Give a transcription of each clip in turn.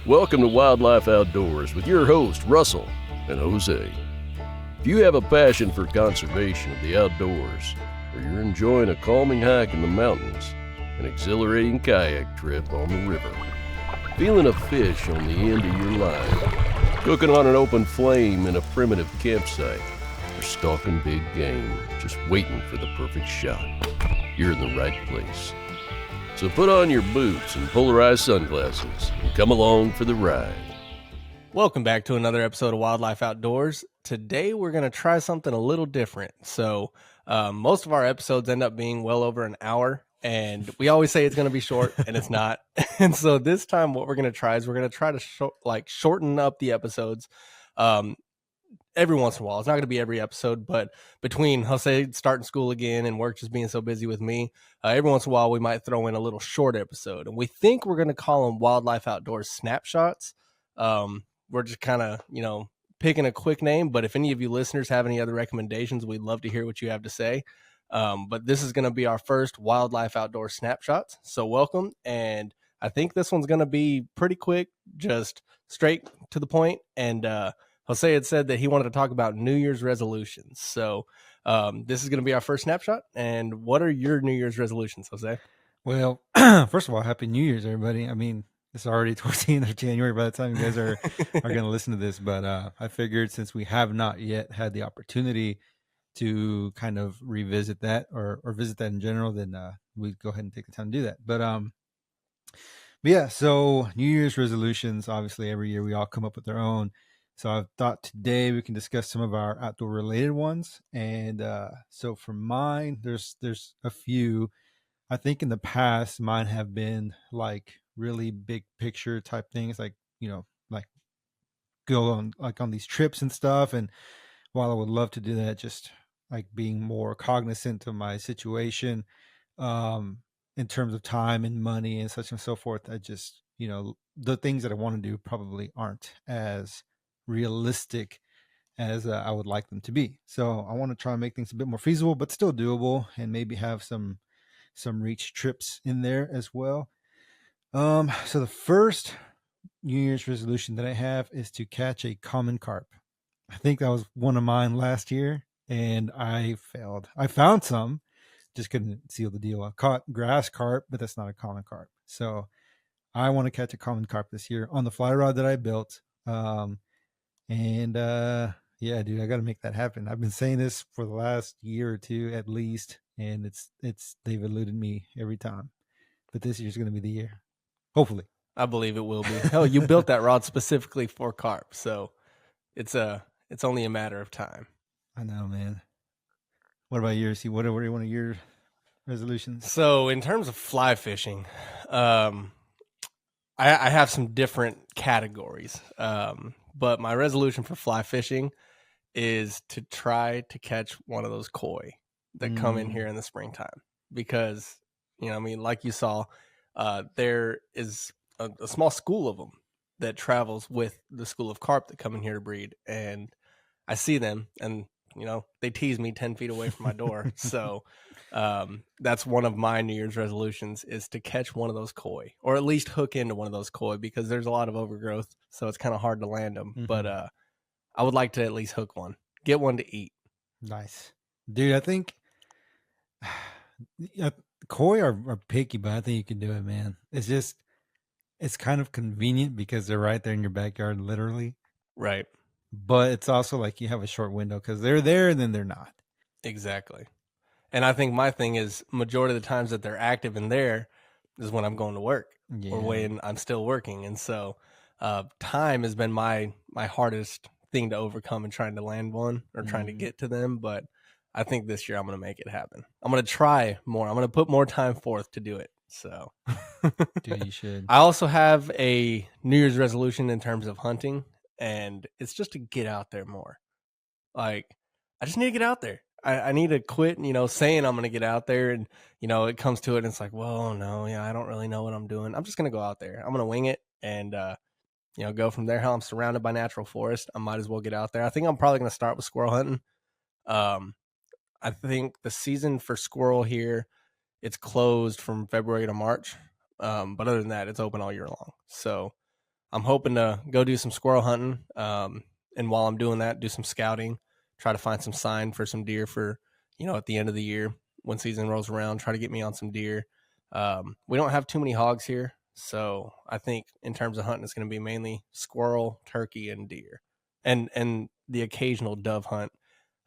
Welcome to Wild Life Outdoors with your host, Russell and Jose. If you have a passion for conservation of the outdoors, or you're enjoying a calming hike in the mountains, an exhilarating kayak trip on the river, feeling a fish on the end of your line, cooking on an open flame in a primitive campsite, or stalking big game, just waiting for the perfect shot, you're in the right place. So put on your boots and polarized sunglasses and come along for the ride. Welcome back to another episode of Wild Life Outdoors. Today we're going to try something a little different. So most of our episodes end up being well over an hour, and we always say it's going to be short, and it's not. And so this time what we're going to try is we're going to try to shorten up the episodes every once in a while. It's not going to be every episode, but between Jose starting school again and work just being so busy with me, every once in a while we might throw in a little short episode. And we think we're going to call them Wild Life Outdoors Snapshots. We're just kind of, picking a quick name, but if any of you listeners have any other recommendations, we'd love to hear what you have to say. But this is going to be our first Wild Life Outdoors Snapshots. So welcome. And I think this one's going to be pretty quick, just straight to the point. And, Jose had said that he wanted to talk about New Year's resolutions. So this is going to be our first snapshot. And what are your New Year's resolutions, Jose? Well, first of all, Happy New Year's, everybody. I mean, it's already towards the end of January by the time you guys are going to listen to this. But I figured since we have not yet had the opportunity to kind of revisit that or visit that in general, then we'd go ahead and take the time to do that. But yeah, so New Year's resolutions, obviously every year we all come up with our own. So I thought today we can discuss some of our outdoor related ones. And so for mine, there's a few. I think in the past, mine have been like really big picture type things, like, like go on these trips and stuff. And while I would love to do that, just like being more cognizant of my situation in terms of time and money and such and so forth, I just, the things that I want to do probably aren't as realistic as I would like them to be. So I want to try and make things a bit more feasible, but still doable, and maybe have some reach trips in there as well. So the first New Year's resolution that I have is to catch a common carp. I think that was one of mine last year, and I failed. I found some, just couldn't seal the deal. I caught grass carp, but that's not a common carp. So I want to catch a common carp this year on the fly rod that I built. Yeah, dude, I got to make that happen. I've been saying this for the last year or two at least, and they've eluded me every time. But this year's going to be the year, hopefully. I believe it will be. Hell, you built that rod specifically for carp, so it's only a matter of time. I know, man. What about yours? What are one of your resolutions? So in terms of fly fishing, I have some different categories. But my resolution for fly fishing is to try to catch one of those koi that come in here in the springtime, because, like you saw, there is a small school of them that travels with the school of carp that come in here to breed. And I see them, and, they tease me 10 feet away from my door. So that's one of my New Year's resolutions, is to catch one of those koi, or at least hook into one of those koi, because there's a lot of overgrowth, so it's kind of hard to land them. Mm-hmm. But I would like to at least hook one, get one to eat. Nice. Dude, I think koi are picky, but I think you can do it, man. It's kind of convenient because they're right there in your backyard, literally. Right. But it's also like you have a short window because they're there and then they're not. Exactly. And I think my thing is, majority of the times that they're active in there is when I'm going to work, or when I'm still working. And so time has been my hardest thing to overcome in trying to land one, or trying to get to them. But I think this year I'm going to make it happen. I'm going to try more. I'm going to put more time forth to do it. So dude, you should. I also have a New Year's resolution in terms of hunting, and it's just to get out there more. Like, I just need to get out there. I need to quit, saying I'm going to get out there, and, it comes to it and it's like, well, no, I don't really know what I'm doing. I'm just going to go out there. I'm going to wing it and, go from there. How I'm surrounded by natural forest, I might as well get out there. I think I'm probably going to start with squirrel hunting. I think the season for squirrel here, it's closed from February to March. But other than that, it's open all year long. So I'm hoping to go do some squirrel hunting. And while I'm doing that, do some scouting, try to find some sign for some deer for, at the end of the year when season rolls around, try to get me on some deer. We don't have too many hogs here. So I think in terms of hunting, it's going to be mainly squirrel, turkey, and deer, and the occasional dove hunt.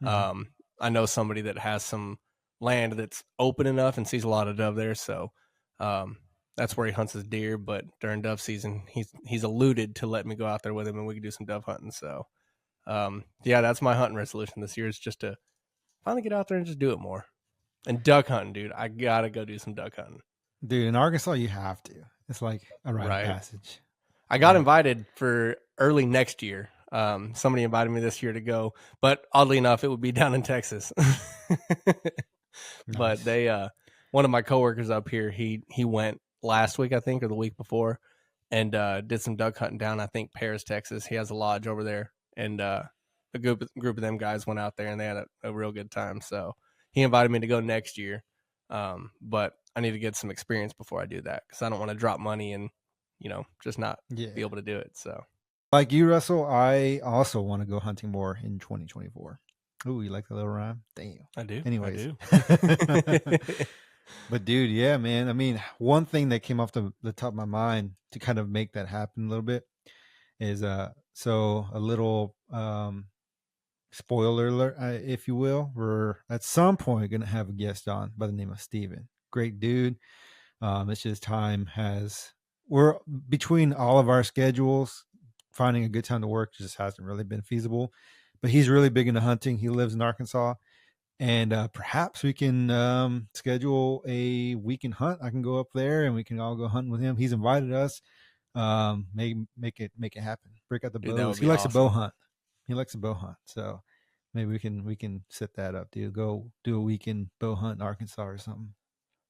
I know somebody that has some land that's open enough and sees a lot of dove there, so that's where he hunts his deer. But during dove season, he's alluded to let me go out there with him and we can do some dove hunting. So yeah, that's my hunting resolution this year, is just to finally get out there and just do it more. And duck hunting, dude, I gotta go do some duck hunting. Dude, in Arkansas, you have to. It's like a rite of passage. I got invited for early next year. Somebody invited me this year to go, but oddly enough, it would be down in Texas. Nice. But they, one of my coworkers up here, he went last week, I think, or the week before, and did some duck hunting down, I think, Paris, Texas. He has a lodge over there, and a group of them guys went out there and they had a real good time. So he invited me to go next year, but I need to get some experience before I do that, because I don't want to drop money and just not be able to do it. So, like you, Russell, I also want to go hunting more in 2024. Ooh, you like the little rhyme? Damn. I do. Anyways. I do. But dude, yeah, man. I mean, one thing that came off the top of my mind to kind of make that happen a little bit is so a little spoiler alert, if you will. We're at some point going to have a guest on by the name of Steven. Great dude. It's just we're between all of our schedules, finding a good time to work just hasn't really been feasible. But he's really big into hunting. He lives in Arkansas. And perhaps we can schedule a weekend hunt. I can go up there and we can all go hunting with him. He's invited us. Make it happen. Break out the bows. He likes a bow hunt. So maybe we can set that up, dude. Go do a weekend bow hunt in Arkansas or something.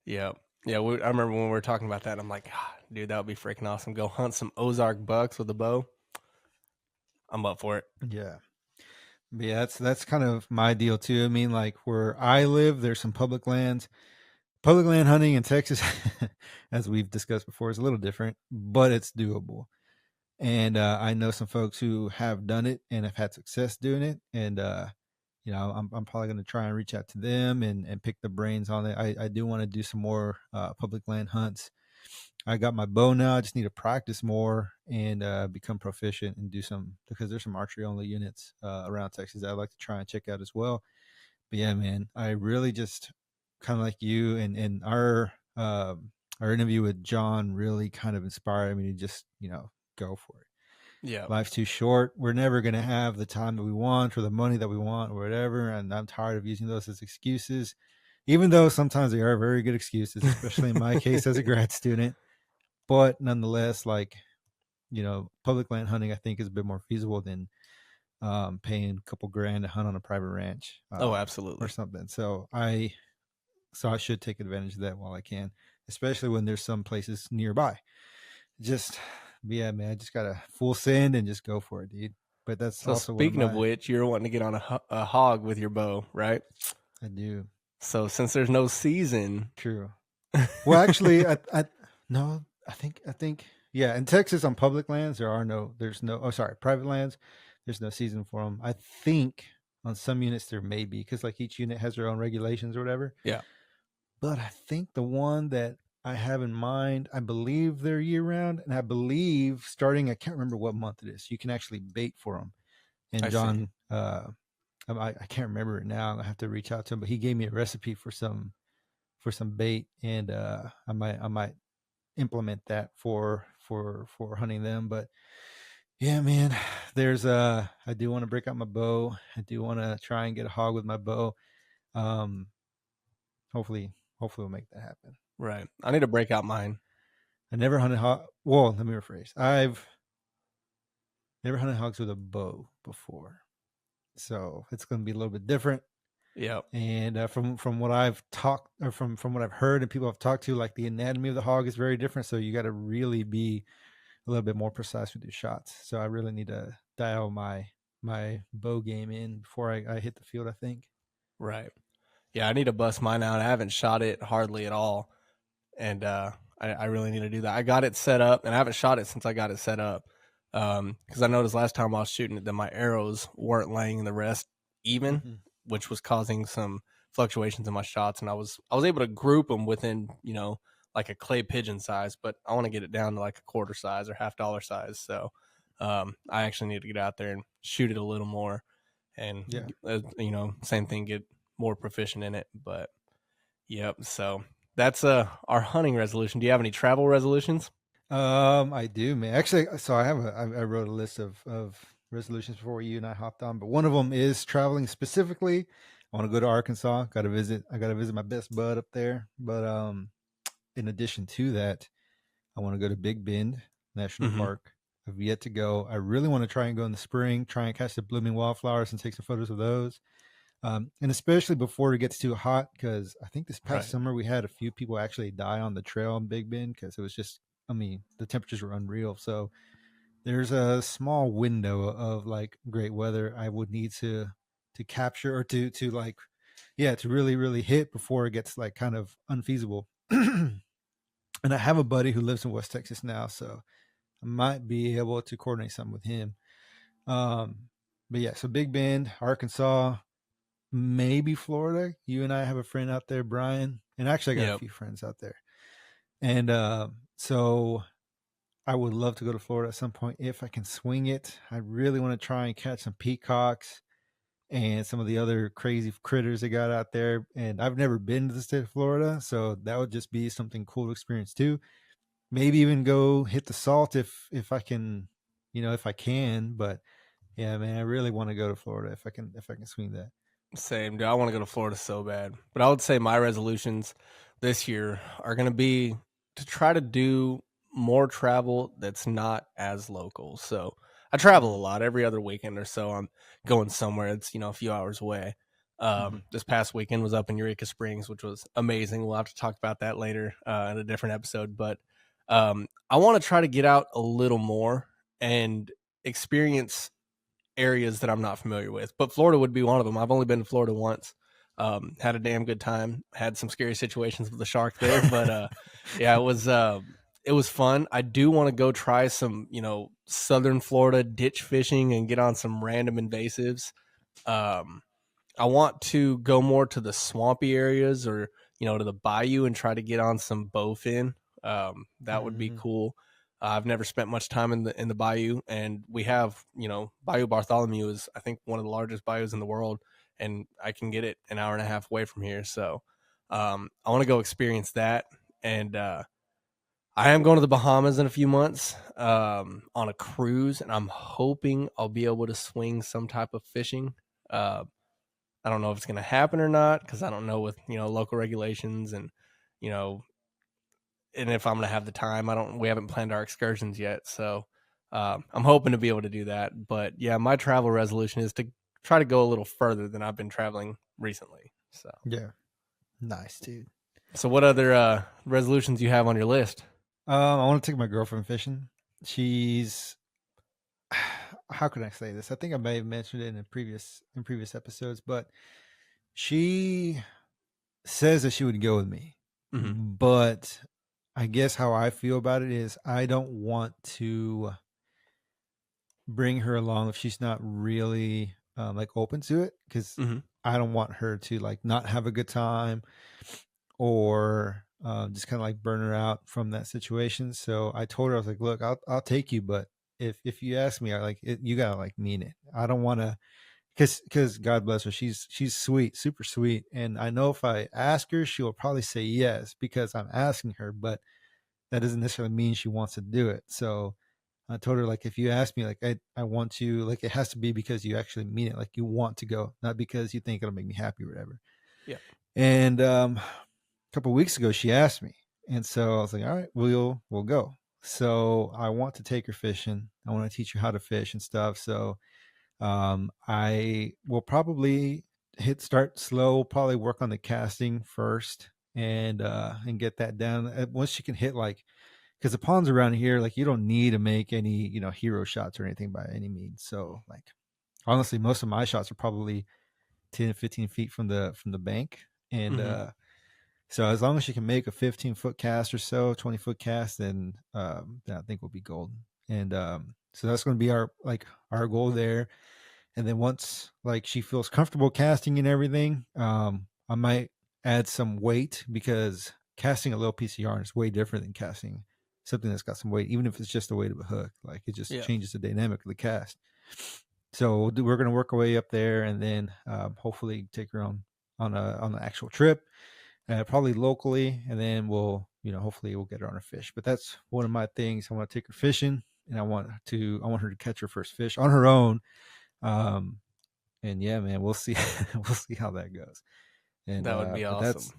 Yeah. I remember when we were talking about that. I'm like, dude, that would be freaking awesome. Go hunt some Ozark bucks with a bow. I'm up for it. Yeah. But yeah, that's kind of my deal too. I mean, like where I live, there's some public land hunting in Texas, as we've discussed before, is a little different, but it's doable. And I know some folks who have done it and have had success doing it. And I'm probably going to try and reach out to them and pick the brains on it. I do want to do some more public land hunts. I got my bow now. I just need to practice more and become proficient and do some, because there's some archery only units around Texas that I'd like to try and check out as well. But yeah, man, I really just kind of like you and our interview with John really kind of inspired me to just, go for it. Yeah. Life's too short. We're never going to have the time that we want or the money that we want or whatever. And I'm tired of using those as excuses, even though sometimes they are very good excuses, especially in my case as a grad student. But nonetheless, like, public land hunting, I think, is a bit more feasible than paying a couple grand to hunt on a private ranch. Absolutely. Or something. So I should take advantage of that while I can, especially when there's some places nearby. Yeah, man, I just got to full send and just go for it, dude. But that's so also speaking of which, you're wanting to get on a hog with your bow, right? I do. So since there's no season. True. Well, actually, I think, yeah, in Texas on public lands, private lands, there's no season for them. I think on some units there may be, because like each unit has their own regulations or whatever. Yeah. But I think the one that I have in mind, I believe they're year round, and I believe starting, I can't remember what month it is, you can actually bait for them. And John, I can't remember it now. I have to reach out to him, but he gave me a recipe for some bait, and I might implement that for hunting them. But yeah, man, there's I do want to break out my bow. I do want to try and get a hog with my bow. Hopefully we'll make that happen. Right. I need to break out mine. I never hunted hog. Well, let me rephrase. I've never hunted hogs with a bow before, so it's going to be a little bit different. Yeah. And from what I've talked, or from what I've heard and people I've talked to, like the anatomy of the hog is very different. So you got to really be a little bit more precise with your shots. So I really need to dial my bow game in before I hit the field, I think. Right. Yeah, I need to bust mine out. I haven't shot it hardly at all. And I really need to do that. I got it set up, and I haven't shot it since I got it set up. Because I noticed last time I was shooting it that my arrows weren't laying in the rest even, Mm-hmm. which was causing some fluctuations in my shots. And I was able to group them within, like a clay pigeon size, but I want to get it down to like a quarter size or $half size. So I actually need to get out there and shoot it a little more, and Yeah. same thing, get more proficient in it. But yep, so that's our hunting resolution. Do you have any travel resolutions? I do, man. Actually, so I wrote a list of resolutions before you and I hopped on, but one of them is traveling specifically. I want to go to Arkansas. I got to visit my best bud up there. But in addition to that, I want to go to Big Bend National Mm-hmm. Park. I've yet to go. I really want to try and go in the spring, try and catch the blooming wildflowers and take some photos of those. And especially before it gets too hot, because I think this past Right. summer we had a few people actually die on the trail in Big Bend because it was just, I mean, the temperatures were unreal. So there's a small window of like great weather I would need to capture or to like, yeah, to really hit before it gets like kind of unfeasible. And I have a buddy who lives in West Texas now, so I might be able to coordinate something with him. Um, but yeah, so Big Bend, Arkansas, maybe Florida. You and I have a friend out there, Brian, and actually I got a Yep. few friends out there. And so I would love to go to Florida at some point if I can swing it. I really want to try and catch some peacocks and some of the other crazy critters they got out there. And I've never been to the state of Florida, so that would just be something cool to experience too. Maybe even go hit the salt if I can, if I can. But yeah, man, I really want to go to Florida if I can swing that. Same, dude. I want to go to Florida so bad. But I would say my resolutions this year are going to be to try to do more travel that's not as local. So I travel a lot. Every other weekend or so, I'm going somewhere that's, a few hours away. Mm-hmm. This past weekend was up in Eureka Springs, which was amazing. We'll have to talk about that later in a different episode. But I want to try to get out a little more and experience areas that I'm not familiar with, but Florida would be one of them. I've only been to Florida once. Had a damn good time. Had some scary situations with the shark there, but yeah, it was fun. I do want to go try some, southern Florida ditch fishing and get on some random invasives. Um, I want to go more to the swampy areas or, to the bayou and try to get on some bowfin. That would be Mm-hmm. cool. I've never spent much time in the bayou, and we have, Bayou Bartholomew is, I think, one of the largest bayous in the world, and I can get it an hour and a half away from here. So I want to go experience that. And I am going to the Bahamas in a few months on a cruise, and I'm hoping I'll be able to swing some type of fishing. I don't know if it's going to happen or not because I don't know with local regulations and you know and if I'm going to have the time. We haven't planned our excursions yet, so I'm hoping to be able to do that. But yeah, my travel resolution is to try to go a little further than I've been traveling recently. So Yeah, nice, dude. what other resolutions you have on your list? I want to take my girlfriend fishing. She's how can I say this? I think I may have mentioned it in previous episodes, but she says that she would go with me. Mm-hmm. But I guess how I feel about it is I don't want to bring her along if she's not really like open to it because Mm-hmm. I don't want her to like not have a good time or just kind of like burn her out from that situation. So I told her I was like, look, I'll take you, but if you ask me, I like it, you gotta like mean it. I don't want to because God bless her, she's sweet, super sweet, and I know if I ask her, she will probably say yes because I'm asking her, but that doesn't necessarily mean she wants to do it. So I told her like if you ask me like I want to like it has to be because you actually mean it, like you want to go, not because you think it'll make me happy or whatever. Yeah. And a couple of weeks ago she asked me, and so I was like, all right, we'll go. So I want to take her fishing. I want to teach her how to fish and stuff. So I will probably start slow, probably work on the casting first and get that down. Once she can hit like because the ponds around here, like you don't need to make any, hero shots or anything by any means. So like honestly, most of my shots are probably 10 to 15 feet from the bank. And Mm-hmm. so as long as she can make a 15-foot cast or so, 20-foot cast, then I think we'll be golden. And So that's going to be our goal there. And then once like she feels comfortable casting and everything, I might add some weight, because casting a little piece of yarn is way different than casting something that's got some weight, even if it's just the weight of a hook. Like it just Yeah. changes the dynamic of the cast. So we're going to work our way up there, and then hopefully take her on an actual trip, probably locally, and then hopefully we'll get her on a fish. But that's one of my things. I want to take her fishing, and I want her to catch her first fish on her own. And yeah, man, we'll see. We'll see how that goes. And That would be but awesome.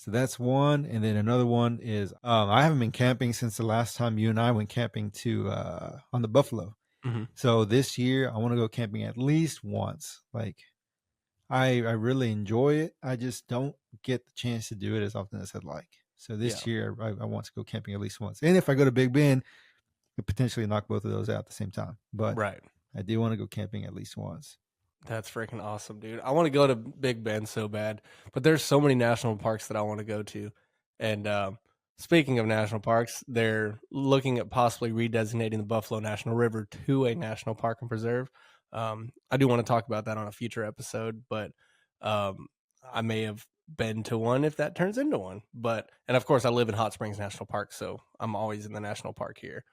that's one. And then another one is I haven't been camping since the last time you and I went camping to on the Buffalo. Mm-hmm. So this year I want to go camping at least once. Like I really enjoy it. I just don't get the chance to do it as often as I'd like. So this year I want to go camping at least once. And if I go to Big Bend, I could potentially knock both of those out at the same time. But Right. I do want to go camping at least once. That's freaking awesome, dude. I want to go to Big Bend so bad, but there's so many national parks that I want to go to. And speaking of national parks, they're looking at possibly redesignating the Buffalo National River to a national park and preserve. I do want to talk about that on a future episode, but I may have been to one if that turns into one. And of course, I live in Hot Springs National Park, so I'm always in the national park here.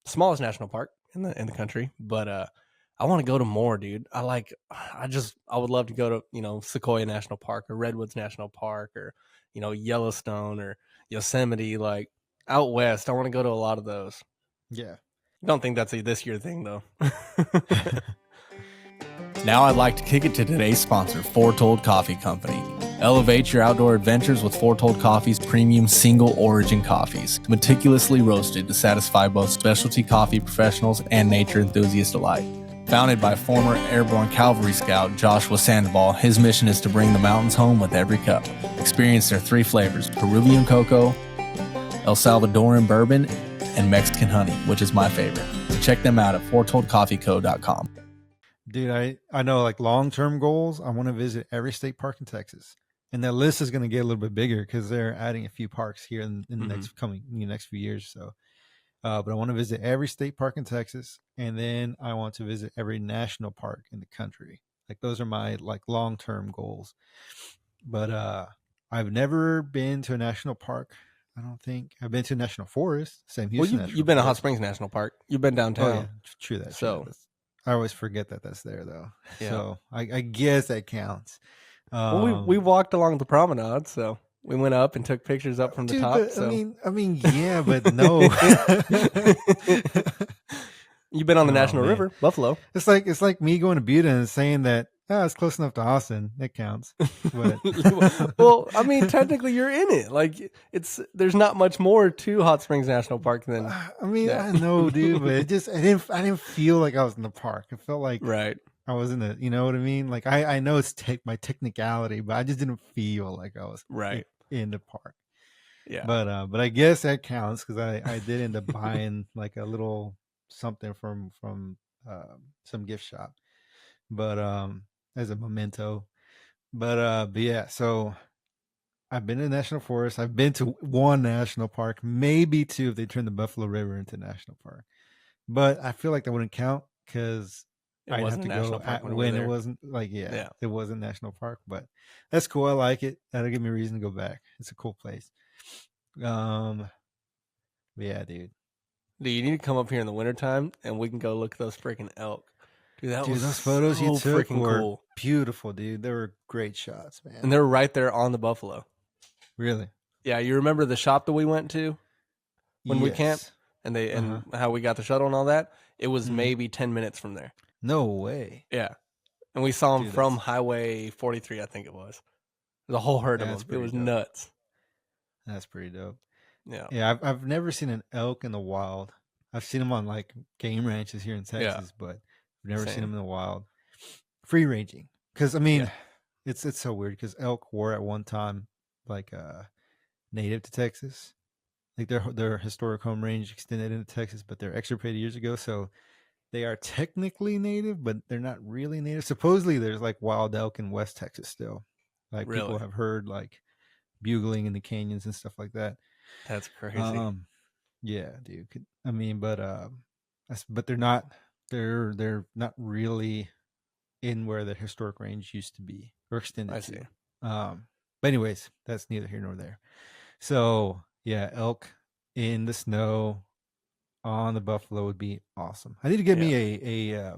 Smallest national park in the country, but I want to go to more, dude. I would love to go to, Sequoia National Park or Redwoods National Park or, Yellowstone or Yosemite, like out west. I want to go to a lot of those. Yeah. Don't think that's a this year thing though. Now I'd like to kick it to today's sponsor, Foretold Coffee Company. Elevate your outdoor adventures with Foretold Coffee's premium single origin coffees, meticulously roasted to satisfy both specialty coffee professionals and nature enthusiasts alike. Founded by former airborne cavalry scout Joshua Sandoval, his mission is to bring the mountains home with every cup. Experience their 3 flavors, Peruvian cocoa, El Salvadoran bourbon, and Mexican honey, which is my favorite. So check them out at foretoldcoffeeco.com. Dude, I know, like, long-term goals, I want to visit every state park in Texas. And that list is going to get a little bit bigger because they're adding a few parks here in the next few years. So, but I want to visit every state park in Texas, and then I want to visit every national park in the country. Like, those are my long-term goals. But I've never been to a national park. I don't think I've been to a national forest. Same Houston. Well, you've been to Hot Springs National Park. You've been downtown. Oh yeah, true that. I always forget that that's there though. Yeah. So I guess that counts. Well, we walked along the promenade, so we went up and took pictures up from the top. But, so. I mean, yeah, but no. You've been on the National River, Buffalo. It's like me going to Buda and saying that it's close enough to Austin. It counts. But well, I mean, technically you're in it. Like there's not much more to Hot Springs National Park than. I mean, I know, dude, but I didn't feel like I was in the park. It felt like I was in the, you know what I mean? Like I know it's my technicality, but I just didn't feel like I was in the park. Yeah. But I guess that counts because I did end up buying like a little something from some gift shop, but as a memento. But yeah, so I've been to national forest. I've been to one national park, maybe 2 if they turn the Buffalo River into national park. But I feel like that wouldn't count because I have to go when it wasn't it wasn't national park. But that's cool. I like it. That'll give me a reason to go back. It's a cool place. Yeah, dude. Dude, you need to come up here in the wintertime and we can go look at those freaking elk. Dude, those photos you took were beautiful, dude. They were great shots, man. And they're right there on the Buffalo. Really? Yeah, you remember the shop that we went to when we camped and how we got the shuttle and all that? It was maybe 10 minutes from there. No way. Yeah. And we saw them from Highway 43, I think it was. There's a whole herd of them. It was nuts. That's pretty dope. Yeah. Yeah, I've never seen an elk in the wild. I've seen them on like game ranches here in Texas, but I've never seen them in the wild. Free ranging. Because I mean, it's so weird because elk were at one time like native to Texas. Like their historic home range extended into Texas, but they're extirpated years ago. So they are technically native, but they're not really native. Supposedly there's like wild elk in West Texas still. Like people have heard like bugling in the canyons and stuff like that. That's crazy. Yeah, dude. I mean, but but they're not. They're not really in where the historic range used to be or extended I see. to. But anyways, that's neither here nor there. So yeah, elk in the snow on the buffalo would be awesome. I need to get me a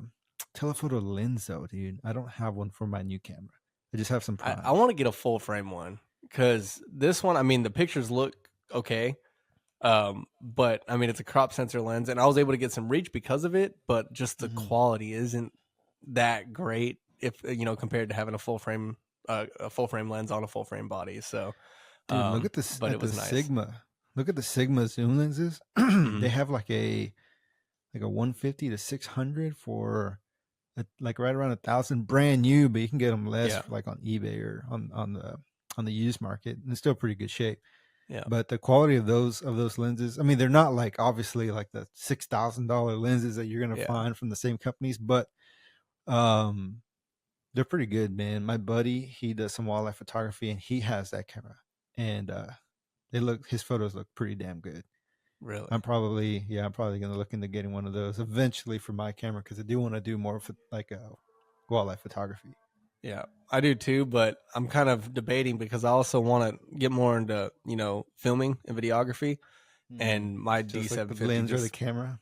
telephoto lens though, dude. I don't have one for my new camera. I just have some primes. I want to get a full frame one because this one, I mean, the pictures look okay. But I mean, it's a crop sensor lens, and I was able to get some reach because of it, but just the quality isn't that great if compared to having a full frame lens on a full frame body. So, dude, look at this but at it was the nice. Sigma. Look at the Sigma zoom lenses. They have like a 150 to 600 for like right around 1,000, brand new, but you can get them less like on eBay or on the used market, and it's still pretty good shape. Yeah. But the quality of those lenses, I mean, they're not like obviously like the $6,000 lenses that you're gonna find from the same companies, but they're pretty good, man. My buddy, he does some wildlife photography, and he has that camera, and his photos look pretty damn good. Really? I'm probably gonna look into getting one of those eventually for my camera because I do want to do more like wildlife photography. Yeah, I do too, but I'm kind of debating because I also want to get more into filming and videography, and my Just like the D750 lens or the camera.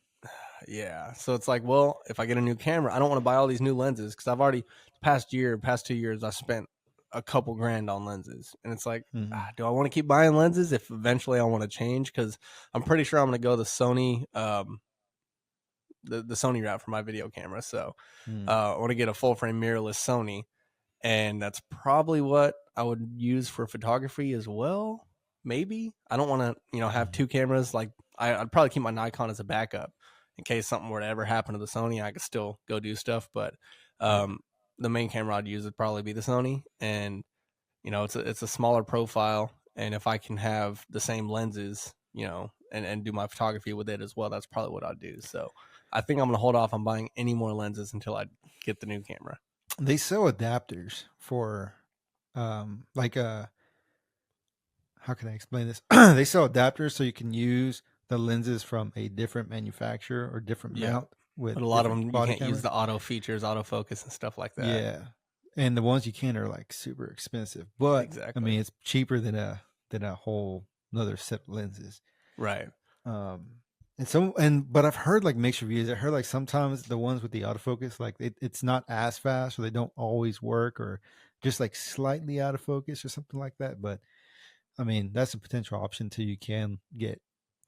Yeah, so it's like, well, if I get a new camera, I don't want to buy all these new lenses because I've already past 2 years I spent a couple grand on lenses, and it's like, do I want to keep buying lenses if eventually I want to change? Because I'm pretty sure I'm going to go the Sony, the Sony route for my video camera. So I want to get a full frame mirrorless Sony, and that's probably what I would use for photography as well. Maybe I don't want to have two cameras. Like I'd probably keep my Nikon as a backup in case something were to ever happen to the Sony. I could still go do stuff, but the main camera I'd use would probably be the Sony, and it's a smaller profile, and if I can have the same lenses, and do my photography with it as well, that's probably what I'd do. So I think I'm gonna hold off on buying any more lenses until I get the new camera. They sell adapters for like how can I explain this? They sell adapters so you can use the lenses from a different manufacturer or different mount with but a lot of them you can't cameras. use the auto features, autofocus, and stuff like that. Yeah, and the ones you can are like super expensive, but Exactly. I mean it's cheaper than a whole another set of lenses. Right. But I've heard like mixed reviews. I heard like sometimes the ones with the autofocus, like it's not as fast, or they don't always work, or just like slightly out of focus or something like that. But I mean, that's a potential option too. You can get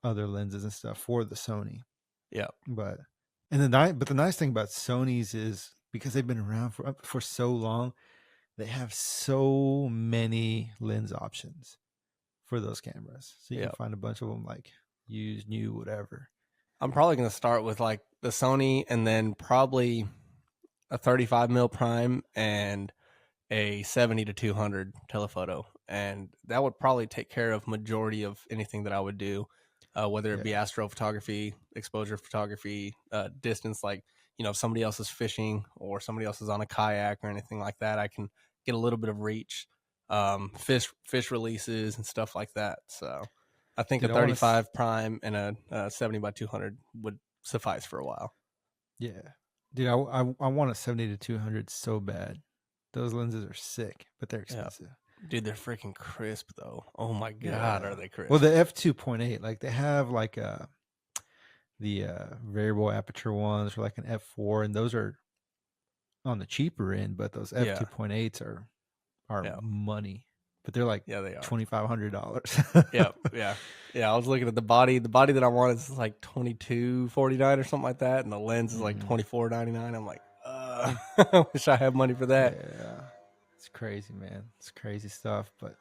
other lenses and stuff for the Sony. Yeah. But the nice thing about Sony's is because they've been around for so long, they have so many lens options for those cameras. So you can find a bunch of them like used, new, whatever. I'm probably going to start with like the Sony, and then probably a 35 mil prime and a 70 to 200 telephoto, and that would probably take care of majority of anything that I would do, whether it be astrophotography, exposure photography, distance, like if somebody else is fishing or somebody else is on a kayak or anything like that, I can get a little bit of reach, fish releases and stuff like that. So I think a 35 prime and a 70 by 200 would suffice for a while. Yeah, dude, I want a 70 to 200 so bad. Those lenses are sick, but they're expensive. Yeah. Dude, they're freaking crisp though. Oh my god, are they crisp? Well, the f2.8, like they have like the variable aperture ones for like an f4, and those are on the cheaper end, but those f2.8s are money. But they're like they are $2,500. Yeah. I was looking at the body. The body that I want is like $22.49 or something like that, and the lens is like $24.99. I'm like, I wish I had money for that. Yeah, it's crazy, man. It's crazy stuff. But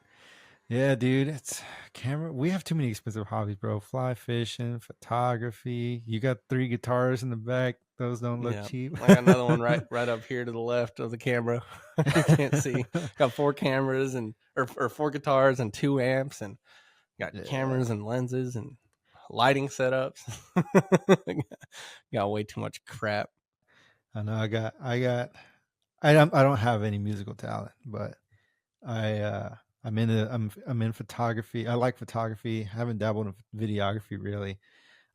yeah, dude, it's camera. We have too many expensive hobbies, bro. Fly fishing, photography. You got 3 guitars in the back. Those don't look cheap. I got another one right up here to the left of the camera. You can't see. Got 4 cameras or 4 guitars and 2 amps, and got cameras and lenses and lighting setups. Got way too much crap. I know. I don't have any musical talent, but I'm in photography. I like photography. I haven't dabbled in videography really.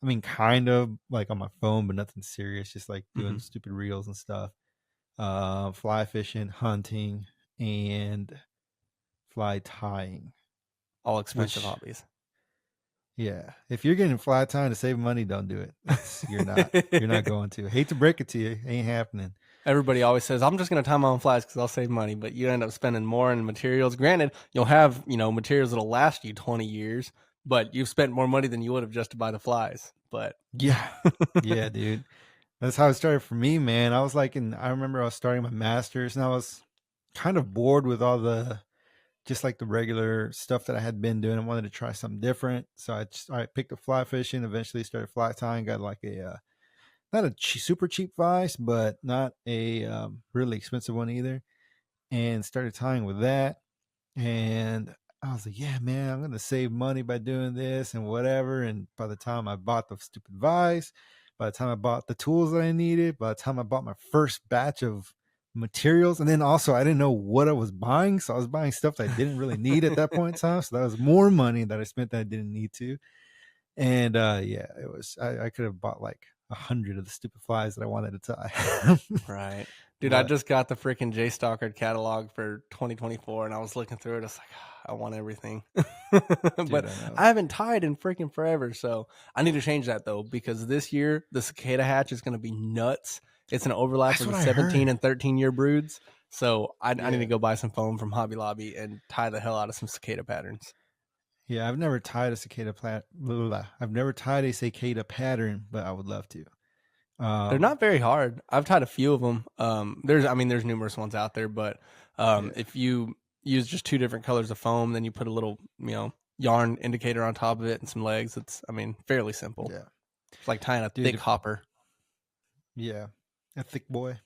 I mean, kind of like on my phone, but nothing serious. Just like doing stupid reels and stuff. Fly fishing, hunting, and fly tying. All expensive Which, hobbies. yeah, if you're getting fly tying to save money, don't do it. You're not going to. Hate to break it to you, ain't happening. Everybody always says, I'm just going to tie my own flies because I'll save money, but you end up spending more in materials. Granted, you'll have, materials that'll last you 20 years, but you've spent more money than you would have just to buy the flies. But yeah, yeah, dude. That's how it started for me, man. I was like, I remember I was starting my master's and I was kind of bored with all just like the regular stuff that I had been doing. I wanted to try something different. So I picked up fly fishing, eventually started fly tying, got like not a super cheap vise, but not a really expensive one either. And started tying with that. And I was like, yeah, man, I'm going to save money by doing this and whatever. And by the time I bought the stupid vise, by the time I bought the tools that I needed, by the time I bought my first batch of materials, and then also I didn't know what I was buying. So I was buying stuff that I didn't really need at that point in time. So that was more money that I spent that I didn't need to. And yeah, it was, I could have bought like 100 of the stupid flies that I wanted to tie. right. Dude, I But just got the freaking J Stockard catalog for 2024 and I was looking through it. It's like, I want everything. But I haven't tied in freaking forever. So I need to change that though, because this year the cicada hatch is going to be nuts. It's an overlap of the 17 and 13-year broods. So I need to go buy some foam from Hobby Lobby and tie the hell out of some cicada patterns. yeah, I've never tied a I've never tied a cicada pattern, but I would love to. They're not very hard. I've tied a few of them. There's numerous ones out there, but if you use just 2 different colors of foam, then you put a little, yarn indicator on top of it and some legs. It's, fairly simple. Yeah. It's like tying a thick hopper. Yeah. A thick boy.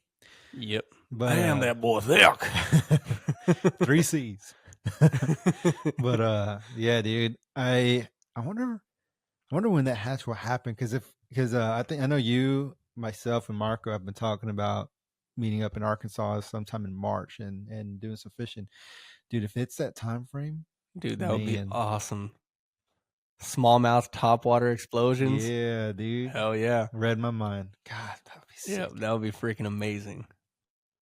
Yep. But I am that boy thick. 3 C's. But yeah, dude. I wonder when that hatch will happen, because I know you, myself, and Marco have been talking about meeting up in Arkansas sometime in March and doing some fishing. Dude, if it's that time frame, dude, that would be awesome. Smallmouth topwater explosions. Yeah, dude. Hell yeah. Read my mind. God, that would be sick. Yeah, that would be freaking amazing.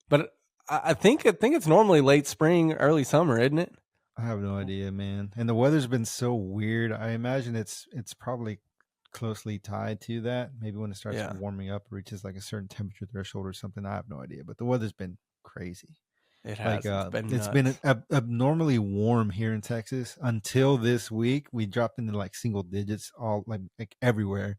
But I think it's normally late spring, early summer, isn't it? I have no idea, man. And the weather's been so weird. I imagine it's probably closely tied to that. Maybe when it starts warming up, reaches like a certain temperature threshold or something. I have no idea. But the weather's been crazy. It has. It's been abnormally warm here in Texas until this week. We dropped into like single digits all like everywhere.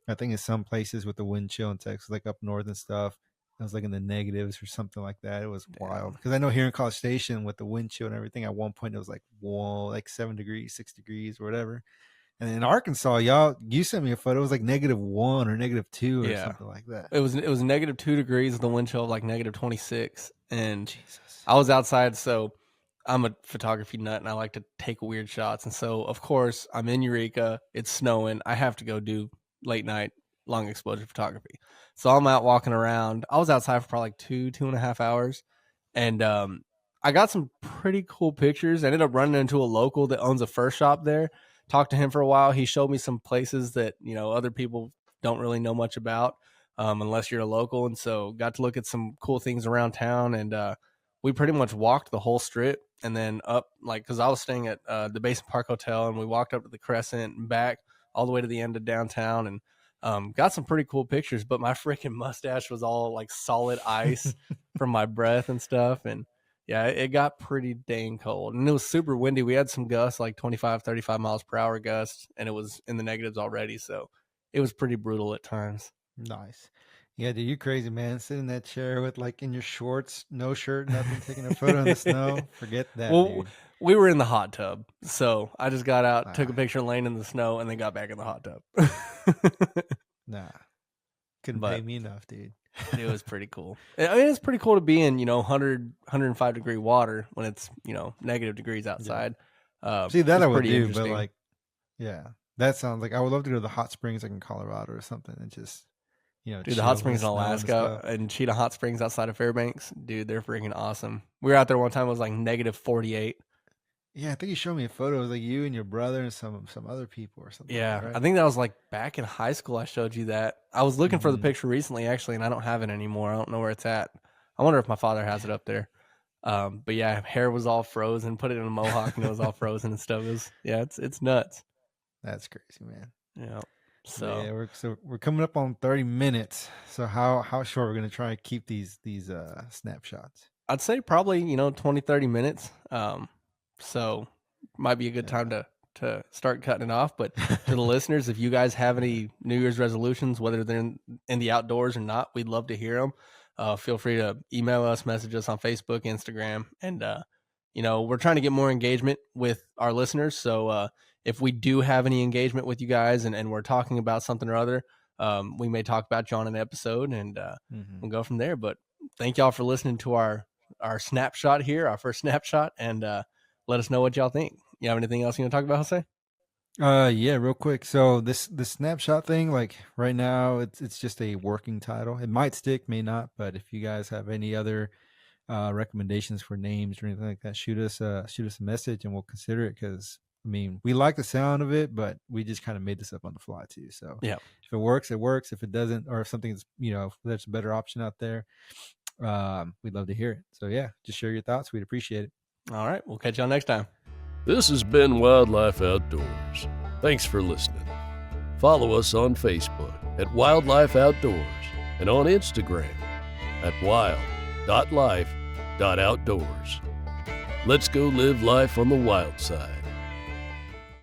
I think in some places with the wind chill in Texas, like up north and stuff, it was like in the negatives or something like that. It was wild. Because I know here in College Station with the wind chill and everything, at one point it was like, whoa, like 7 degrees, 6 degrees or whatever. And in Arkansas, you sent me a photo. It was like -1 or -2 or something like that. It was -2 degrees with the wind chill of like -26. And Jesus. I was outside, so I'm a photography nut and I like to take weird shots. And so, of course, I'm in Eureka. It's snowing. I have to go do late night long exposure photography. So I'm out walking around. I was outside for probably like 2.5 hours. And I got some pretty cool pictures. I ended up running into a local that owns a fur shop there. Talked to him for a while. He showed me some places that, other people don't really know much about unless you're a local. And so got to look at some cool things around town. And we pretty much walked the whole strip and then up, like, because I was staying at the Basin Park Hotel, and we walked up to the Crescent and back all the way to the end of downtown and got some pretty cool pictures. But my freaking mustache was all like solid ice from my breath and stuff. And yeah, it got pretty dang cold, and it was super windy. We had some gusts, like 25, 35 miles per hour gusts, and it was in the negatives already. So it was pretty brutal at times. Nice. Yeah, dude, you crazy, man. Sit in that chair with like in your shorts, no shirt, nothing, taking a photo in the snow. Forget that, dude. We were in the hot tub. So I just got out, took a picture laying in the snow, and then got back in the hot tub. Nah. Couldn't pay me enough, dude. It was pretty cool. I mean, it's pretty cool to be in, 100, 105 degree water when it's, negative degrees outside. Yeah. See, that I would do, but like, yeah, that sounds like I would love to go to the hot springs like in Colorado or something and just, dude, the hot springs in Alaska and Cheetah Hot Springs outside of Fairbanks, dude, they're freaking awesome. We were out there one time, it was like -48. Yeah, I think you showed me a photo. It was like you and your brother and some other people or something. Yeah, like that, right? I think that was like back in high school. I showed you that. I was looking for the Mhm. picture recently, actually, and I don't have it anymore. I don't know where it's at. I wonder if my father has it up there. But yeah, hair was all frozen. Put it in a mohawk, and it was all frozen and stuff. It's nuts. That's crazy, man. Yeah. But yeah, So we're coming up on 30 minutes. So how short we're gonna try and keep these snapshots? I'd say probably 20, 30 minutes. So might be a good time Yeah. to start cutting it off. But to the listeners, if you guys have any New Year's resolutions, whether they're in the outdoors or not, we'd love to hear them. Feel free to email us, message us on Facebook, Instagram, and we're trying to get more engagement with our listeners. So if we do have any engagement with you guys, and we're talking about something or other, we may talk about you on an episode, and Mhm. we'll go from there. But thank y'all for listening to our snapshot here, our first snapshot, and let us know what y'all think. You have anything else you want to talk about, Jose? Yeah, real quick. So this snapshot thing, like right now, it's just a working title. It might stick, may not. But if you guys have any other recommendations for names or anything like that, shoot us a message and we'll consider it. Because I mean, we like the sound of it, but we just kind of made this up on the fly too. So Yeah. if it works, it works. If it doesn't, or if something's if there's a better option out there, we'd love to hear it. So yeah, just share your thoughts. We'd appreciate it. All right. We'll catch y'all next time. This has been Wild Life Outdoors. Thanks for listening. Follow us on Facebook at Wild Life Outdoors and on Instagram at wild.life.outdoors. Let's go live life on the wild side.